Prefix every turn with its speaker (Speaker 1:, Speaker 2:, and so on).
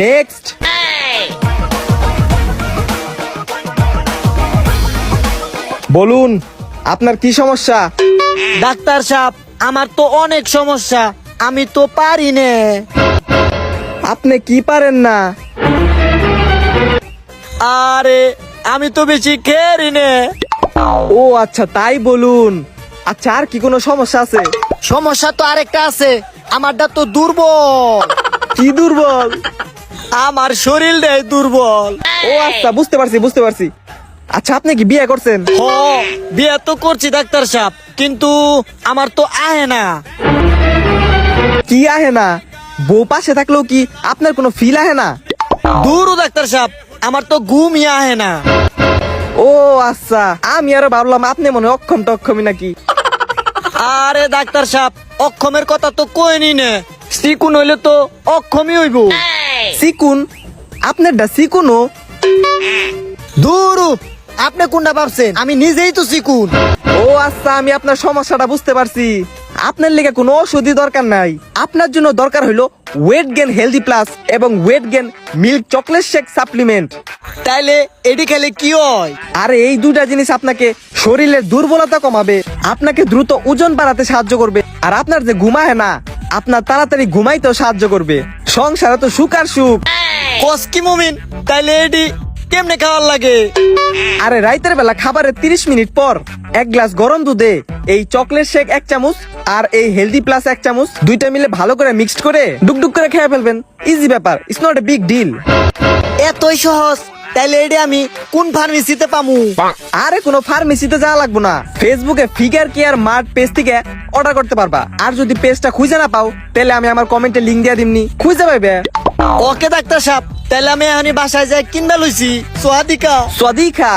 Speaker 1: Next. বলুন আপনার কি সমস্যা?
Speaker 2: ডাক্তার সাহেব, আমার তো অনেক সমস্যা, আমি তো পারি না।
Speaker 1: আপনি কি পারেন না?
Speaker 2: আরে আমি তো বেশি খেরি না।
Speaker 1: ও আচ্ছা, তাই বলুন। আচ্ছা, আর কি কোনো সমস্যা আছে?
Speaker 2: সমস্যা তো আরেকটা আছে, আমারটা তো দুর্বল।
Speaker 1: কি দুর্বল?
Speaker 2: আমার শরীরটাই দুর্বল।
Speaker 1: ও আচ্ছা, বুঝতে পারছি। আচ্ছা, আপনি কি বিয়ে করছেন?
Speaker 2: হ, বিয়ে তো করছি ডাক্তার সাহেব, কিন্তু আমার তো আহে না।
Speaker 1: কি আহে না? বউ পাশে থাকলেও কি আপনার কোনো ফিল আহে না?
Speaker 2: দূর ডাক্তার সাহেব, আমার তো ঘুমই আহে না।
Speaker 1: ও আচ্ছা, আমি আরো ভাবলাম আপনি মনে হয় অক্ষম টক্ষমই নাকি।
Speaker 2: আরে ডাক্তার সাহেব, অক্ষমের কথা তো কইনি না, চিকুন হইলে তো অক্ষমই হইব।
Speaker 1: সিকুন? আপনারটা সিকুনও?
Speaker 2: দূর, আপনি কোনটা ভাবছেন? আমি নিজেই তো চিকুন।
Speaker 1: ও আচ্ছা, আমি আপনার সমস্যাটা বুঝতে পারছি। আপনার লেগে কোনো ওষুধই দরকার নাই। আপনার জন্য দরকার হইলো ওয়েট গেন হেলদি প্লাস এবং weight gain milk chocolate shake supplement.
Speaker 2: তাইলে এটি খেলে কি হয়?
Speaker 1: আর এই দুটা জিনিস আপনাকে শরীরের দুর্বলতা কমাবে, আপনাকে দ্রুত ওজন বাড়াতে সাহায্য করবে, আর আপনার যে ঘুমায় না, আপনার তাড়াতাড়ি ঘুমাইতেও সাহায্য করবে। সংসারে তো সুখ আর সুখ।
Speaker 2: কস কি মুমিন, তাইলে এটি কেমনে খাওয়ার লাগে?
Speaker 1: আরে রাইতের বেলা খাবারের 30 মিনিট পর এক গ্লাস গরম দুধে এই চকলেট শেক 1 চামচ আর এই হেলদি প্লাস 1 চামচ, দুইটা মিলে ভালো করে মিক্সড করে ডুকডুক করে খেয়ে ফেলবেন। ইজি ব্যাপার, it's not a big deal.
Speaker 2: এতই সহজ? তাইলে এটি আমি কোন ফার্মেসিতে পামু?
Speaker 1: আরে কোনো ফার্মেসিতে যাওয়া লাগবে না, ফেসবুকে ফিগার কেয়ার মার্ট পেজ থেকে অর্ডার করতে পারবা। আর যদি পেজটা খুঁজে না পাও, তাহলে আমি আমার কমেন্টে লিংক দিয়ে দিমনি, খুঁজে পাইবে।
Speaker 2: ওকে ডাক্তার সাহেব, তাইলে আমি এখনই বাসায় যাই কিনবা লইছি। সোহাদিকা।
Speaker 1: সদিকা।